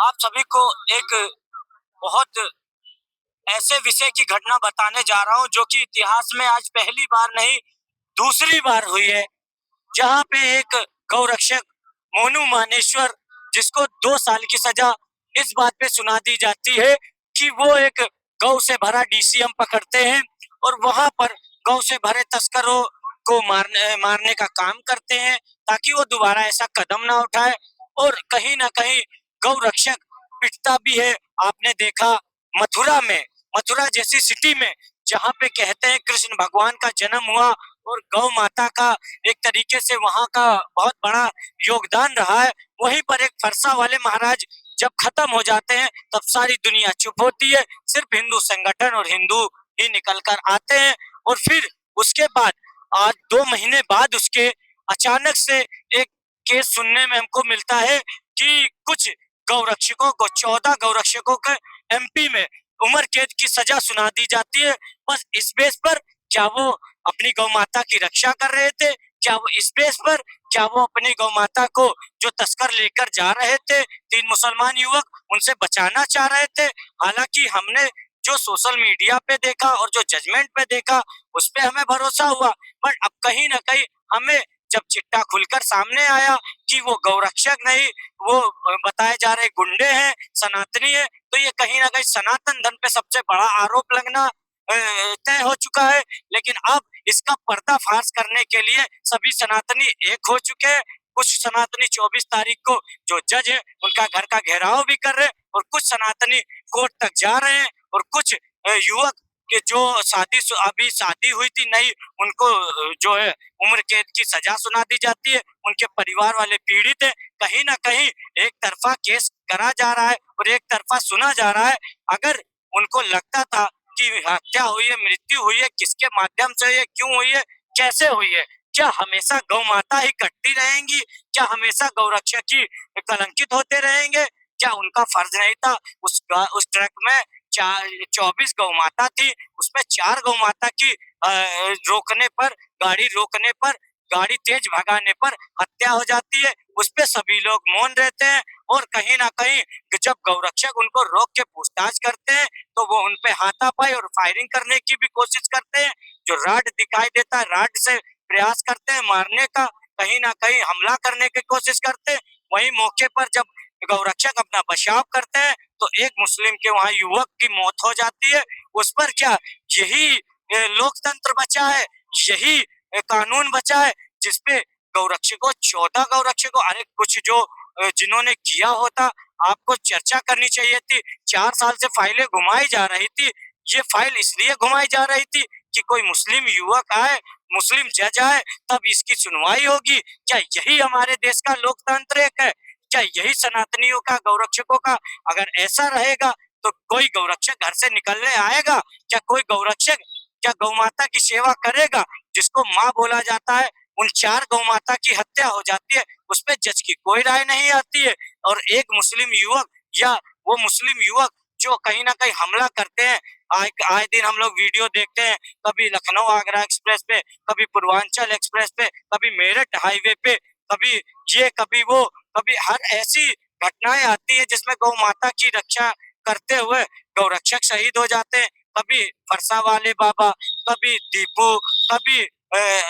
आप सभी को एक बहुत ऐसे विषय की घटना बताने जा रहा हूँ जो कि इतिहास में आज पहली बार नहीं दूसरी बार हुई है, जहाँ पे एक गौरक्षक मोनू मानेश्वर जिसको 2 साल की सजा इस बात पे सुना दी जाती है कि वो एक गौ से भरा डीसीएम पकड़ते हैं और वहां पर गौ से भरे तस्करों को मारने का काम करते हैं ताकि वो दोबारा ऐसा कदम ना उठाए। और कहीं ना कहीं गौ रक्षक पिटता भी है। आपने देखा मथुरा में, मथुरा जैसी सिटी में जहाँ पे कहते हैं कृष्ण भगवान का जन्म हुआ और गौ माता का एक तरीके से वहां का बहुत बड़ा योगदान रहा है, वहीं पर एक फरसा वाले महाराज जब खत्म हो जाते हैं तब सारी दुनिया चुप होती है, सिर्फ हिंदू संगठन और हिंदू ही निकल कर आते हैं। और फिर उसके बाद आज 2 महीने बाद उसके अचानक से एक केस सुनने में हमको मिलता है कि कुछ गौरक्षकों को 14 गौरक्षकों के एमपी में उम्र कैद की सजा सुना दी जाती है। बस इस बेस पर क्या वो अपनी गौ माता की रक्षा कर रहे थे, क्या वो इस बेस पर क्या वो अपनी गौ माता को जो तस्कर लेकर जा रहे थे 3 मुसलमान युवक उनसे बचाना चाह रहे थे। हालांकि हमने जो सोशल मीडिया पे देखा और जो जजमेंट पे देखा उस पे हमें भरोसा हुआ, पर अब कहीं ना कहीं हमें जब चिट्टा खुलकर सामने आया कि वो गौरक्षक नहीं, वो बताए जा रहे गुंडे हैं, सनातनी है, तो ये कहीं ना कहीं सनातन धर्म पे सबसे बड़ा आरोप लगना तय हो चुका है। लेकिन अब इसका पर्दाफाश करने के लिए सभी सनातनी एक हो चुके हैं। कुछ सनातनी 24 तारीख को जो जज है उनका घर का घेराव भी कर रहे हैं और कुछ सनातनी कोर्ट तक जा रहे हैं और कुछ युवक के जो अभी शादी हुई थी नहीं, उनको जो है उम्र कैद की सजा सुना दी जाती है, उनके परिवार वाले पीड़ित है। कहीं ना कहीं एक तरफा केस करा जा रहा है और एक तरफा सुना जा रहा है। अगर उनको लगता था कि हत्या हुई है, मृत्यु हुई है, किसके माध्यम से हुई है, क्यों हुई है, कैसे हुई है, क्या हमेशा गौ माता ही कटती रहेंगी, क्या हमेशा गौरक्षक ही कलंकित होते रहेंगे, क्या उनका फर्ज नहीं था? उस ट्रक में 24 गौ माता थी, उसमें 4 गौ माता की रोकने पर, गाड़ी रोकने पर, गाड़ी तेज भगाने पर हत्या हो जाती है, उस पे सभी लोग मौन रहते हैं। और कहीं ना कहीं जब गौरक्षक उनको रोक के पूछताछ करते हैं तो वो उनपे हाथापाई और फायरिंग करने की भी कोशिश करते हैं। जो राड दिखाई देता है, राड से प्रयास करते हैं मारने का, कहीं ना कहीं हमला करने की कोशिश करते हैं। वहीं मौके पर जब गौरक्षक अपना बचाव करते हैं तो एक मुस्लिम के वहां युवक की मौत हो जाती है। उस पर क्या यही लोकतंत्र बचा है, यही कानून बचा है जिसपे गौरक्षकों 14 गौरक्षकों, अरे कुछ जो जिन्होंने किया होता आपको चर्चा करनी चाहिए थी। 4 साल से फाइलें घुमाई जा रही थी, ये फाइल इसलिए घुमाई जा रही थी कि कोई मुस्लिम युवक आए, मुस्लिम जज आए, तब इसकी सुनवाई होगी। क्या यही हमारे देश का लोकतंत्र है? क्या यही सनातनियों का, गौरक्षकों का? अगर ऐसा रहेगा तो कोई गौरक्षक घर से निकलने आएगा? क्या कोई गौरक्षक क्या गौ माता की सेवा करेगा? जिसको माँ बोला जाता है, उन 4 गौ माता की हत्या हो जाती है, उस पे जज की कोई राय नहीं आती है। और एक मुस्लिम युवक या वो मुस्लिम युवक जो कहीं ना कहीं हमला करते हैं, आए दिन हम लोग वीडियो देखते हैं, कभी लखनऊ आगरा एक्सप्रेस पे, कभी पूर्वांचल एक्सप्रेस पे, कभी मेरठ हाईवे पे, कभी ये कभी वो, कभी हर ऐसी घटनाएं आती है जिसमें गौ माता की रक्षा करते हुए गौरक्षक शहीद हो जाते हैं। कभी फरसा वाले बाबा, कभी दीपू, कभी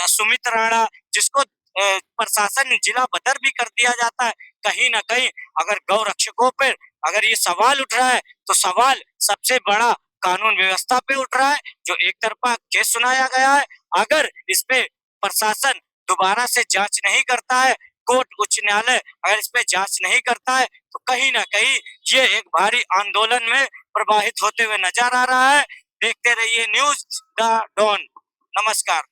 सुमित राणा, जिसको प्रशासन जिला बदर भी कर दिया जाता है। कहीं ना कहीं अगर गौ रक्षकों पर अगर ये सवाल उठ रहा है तो सवाल सबसे बड़ा कानून व्यवस्था पे उठ रहा है, जो एक तरफा केस सुनाया गया है। अगर इस पे प्रशासन दोबारा से जांच नहीं करता है, कोर्ट उच्च न्यायालय अगर इस पे जांच नहीं करता है तो कहीं ना कहीं ये एक भारी आंदोलन में प्रवाहित होते हुए नजर आ रहा है। देखते रहिए न्यूज द डॉन। नमस्कार।